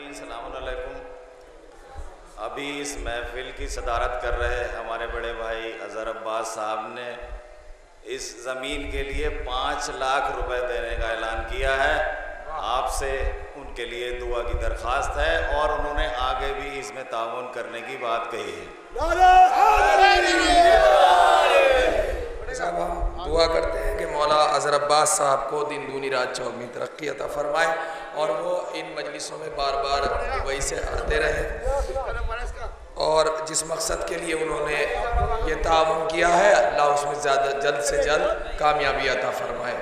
नाज़रीन सलाम अलैकुम। अभी इस महफिल की सदारत कर रहे हमारे बड़े भाई अज़हर अब्बास साहब ने इस ज़मीन के लिए 5 लाख रुपए देने का ऐलान किया है। आपसे उनके लिए दुआ की दरख्वास्त है और उन्होंने आगे भी इसमें ताउन करने की बात कही है। साहब हम दुआ करते हैं कि मौला अज़हर अब्बास साहब को दिन दूनी रात चौगनी तरक्की अता फरमाए और वो इन मजलिसों में बार बार दुबई से आते रहें और जिस मकसद के लिए उन्होंने ये ताउन किया है अल्लाह उसमें ज़्यादा जल्द से जल्द कामयाबी अता फरमाए।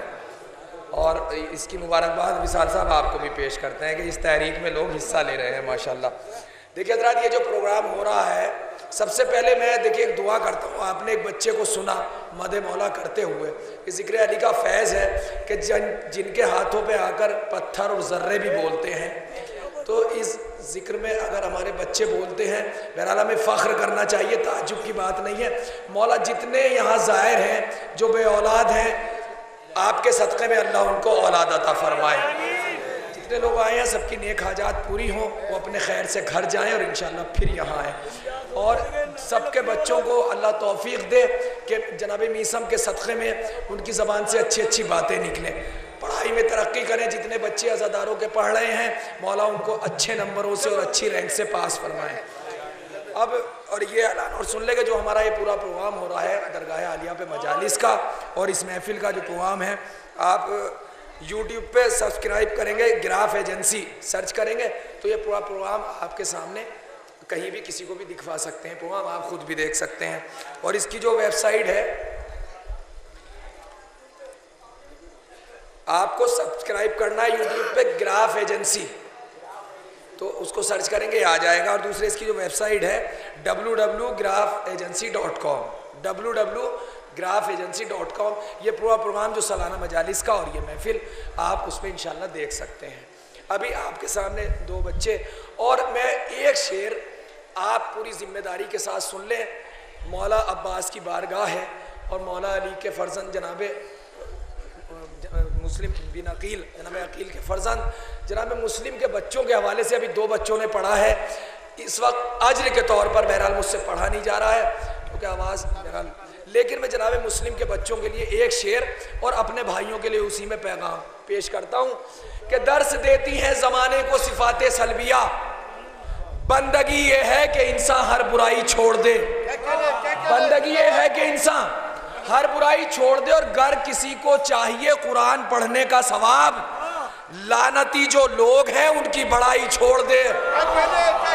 और इसकी मुबारकबाद विशाल साहब आपको भी पेश करते हैं कि इस तहरीक में लोग हिस्सा ले रहे हैं माशाल्लाह। देखिए हज़रात, ये जो प्रोग्राम हो रहा है, सबसे पहले मैं देखिए एक दुआ करता हूँ। आपने एक बच्चे को सुना मदे मौला करते हुए, कि ज़िक्र अली का फैज़ है कि जिनके हाथों पे आकर पत्थर और ज़र्रे भी बोलते हैं, तो इस ज़िक्र में अगर हमारे बच्चे बोलते हैं, बहरहाल हमें फ़ख्र करना चाहिए, ताज्जुब की बात नहीं है। मौला जितने यहाँ ज़ाहिर हैं जो बे औलाद हैं, आपके सदक़े में अल्लाह उनको औलाद अता फरमाए। जितने लोग आए हैं सबकी नेक हाजात पूरी हों, वो अपने खैर से घर जाएं और इंशाअल्लाह फिर यहाँ आएँ। और सबके बच्चों को अल्लाह तौफीक दे कि जनाब मीसम के सदक़े में उनकी ज़बान से अच्छी अच्छी बातें निकलें, पढ़ाई में तरक्की करें। जितने बच्चे अज़ादारों के पढ़ रहे हैं, मौला उनको अच्छे नंबरों से और अच्छी रैंक से पास फरमाएँ। अब और ये ऐलान और सुन ले कि जो हमारा ये पूरा प्रोग्राम हो रहा है दरगाह आलिया पे मजालिस का और इस महफिल का जो प्रोग्राम है, आप यूट्यूब पे सब्सक्राइब करेंगे, गिराफ एजेंसी सर्च करेंगे तो ये पूरा प्रोग्राम आपके सामने कहीं भी किसी को भी दिखवा सकते हैं। प्रोग्राम आप खुद भी देख सकते हैं। और इसकी जो वेबसाइट है, आपको सब्सक्राइब करना है यूट्यूब पे गिराफ एजेंसी, तो उसको सर्च करेंगे आ जाएगा। और दूसरे इसकी जो वेबसाइट है www.graphagency.com, www.graphagency.com। ये पूरा प्रोग्राम जो सालाना मजालिस का और ये महफिल आप उसमें इंशाल्लाह देख सकते हैं। अभी आपके सामने 2 बच्चे और मैं एक शेर आप पूरी जिम्मेदारी के साथ सुन लें। मौला अब्बास की बारगाह है और मौला अली के फर्जंद जनाब मुस्लिम बिन अकील, जनाब अकील के फर्जंद जनाब मुस्लिम के बच्चों के हवाले से अभी 2 बच्चों ने पढ़ा है। इस वक्त अज्र के तौर पर बहरहाल मुझसे पढ़ा नहीं जा रहा है क्योंकि आवाज़ बहरहाल, लेकिन मैं जनाब मुस्लिम के बच्चों के लिए एक शेर और अपने भाइयों के लिए उसी में पैगाम पेश करता हूँ कि दर्स देती हैं ज़माने को सिफ़ाते सलबिया, बंदगी ये है कि इंसान हर बुराई छोड़ दे। बंदगी ये है कि इंसान हर बुराई छोड़ दे और गर किसी को चाहिए कुरान पढ़ने का सवाब, लानती जो लोग हैं उनकी बड़ाई छोड़ दे।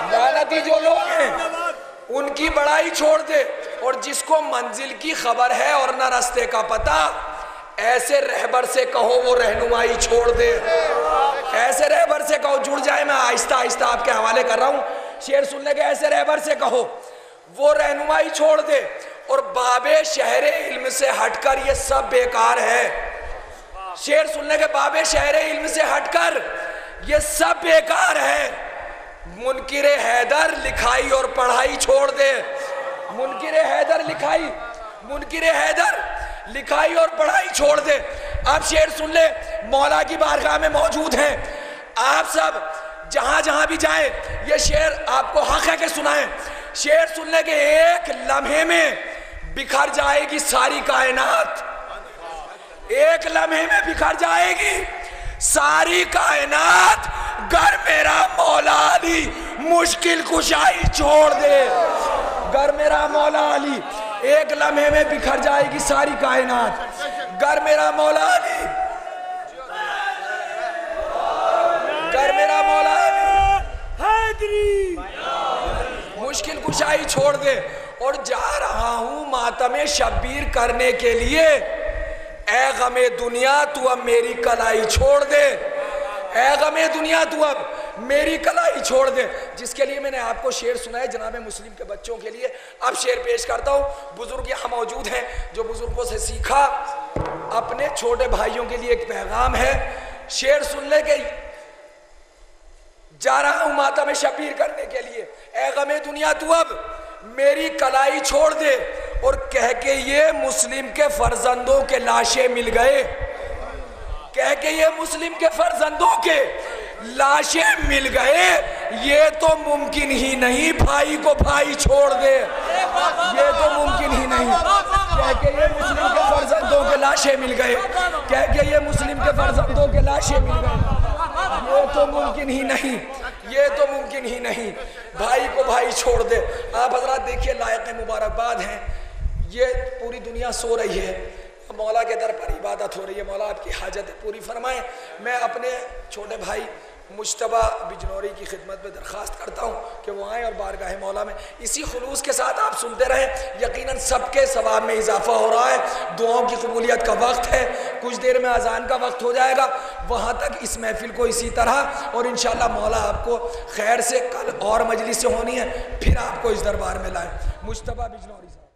लानती जो लोग हैं उनकी बड़ाई छोड़ दे। और जिसको मंजिल की खबर है और न रास्ते का पता, ऐसे रहबर से कहो वो रहनुमाई छोड़ दे। ऐसे रहबर से कहो, जुड़ जाए, मैं आहिस्ता आहिस्ता आपके हवाले कर रहा हूँ, शेर सुनने के। ऐसे रहबर से कहो वो रहनुमाई छोड़ दे और बाबे शहरे इल्म से हटकर ये सब बेकार है। शेर सुनने के, बाबे शहरे इल्म से हटकर ये सब बेकार है। मुनकिरे हैदर लिखाई और पढ़ाई छोड़ दे। मुनकिरे हैदर लिखाई और पढ़ाई छोड़ दे। अब शेर सुन ले, मौला की बारगाह में मौजूद हैं आप सब, जहां जहां भी जाए ये शेर आपको हक है कि सुनाएं। शेर सुनने के एक लम्हे में बिखर जाएगी सारी कायनात। एक लम्हे में बिखर जाएगी सारी कायनात, गर मेरा मौला अली मुश्किल कुशाई छोड़ दे। गर मेरा मौला अली, एक लम्हे में बिखर जाएगी सारी कायनात, गर मेरा मौला अली, गर मेरा मौला अली मुश्किल कुशाई छोड़ दे। और जा रहा हूं मातमे शब्बीर करने के लिए, ऐ गमे दुनिया तू अब मेरी कलाई छोड़ दे। ऐ गमे दुनिया तू अब मेरी कलाई छोड़ दे। जिसके लिए मैंने आपको शेर सुनाया जनाब मुस्लिम के बच्चों के लिए, अब शेर पेश करता हूँ। बुजुर्ग यहाँ मौजूद हैं जो बुजुर्गों से सीखा, अपने छोटे भाइयों के लिए एक पैगाम है। शेर सुनने के, जा रहा हूँ माता में शबीर करने के लिए, ऐ गमे दुनिया तू अब मेरी कलाई छोड़ दे। और कह के ये मुस्लिम के फर्जंदों के लाशें मिल गए, कह के ये मुस्लिम के फर्जंदों के लाशें मिल गए, ये तो मुमकिन ही नहीं भाई को भाई छोड़ दे, ये तो मुमकिन ही नहीं। कह के ये मुस्लिम के फर्जंदों के लाशें मिल गए, कह के ये मुस्लिम के फर्जंदों के लाशें मिल गए, ये तो मुमकिन ही नहीं, ये तो मुमकिन ही नहीं। भाई को भाई छोड़ दे। आप हजरात देखिए, लायक मुबारकबाद हैं, ये पूरी दुनिया सो रही है, मौला के दर पर इबादत हो रही है, मौला आपकी हाजत पूरी फरमाए। मैं अपने छोटे भाई मुश्तबा बिजनौरी की खिदमत में दरख्वास्त करता हूँ कि वो आएँ और बारगाह मौला में इसी खुलूस के साथ आप सुनते रहें। यकीनन सबके सवाब में इजाफा हो रहा है। दुआओं की कबूलियत का वक्त है, कुछ देर में अजान का वक्त हो जाएगा, वहाँ तक इस महफिल को इसी तरह, और इंशाअल्लाह मौला आपको खैर से कल और मजलिस से होनी है, फिर आपको इस दरबार में लाए। मुश्तबा बिजनौरी साहब।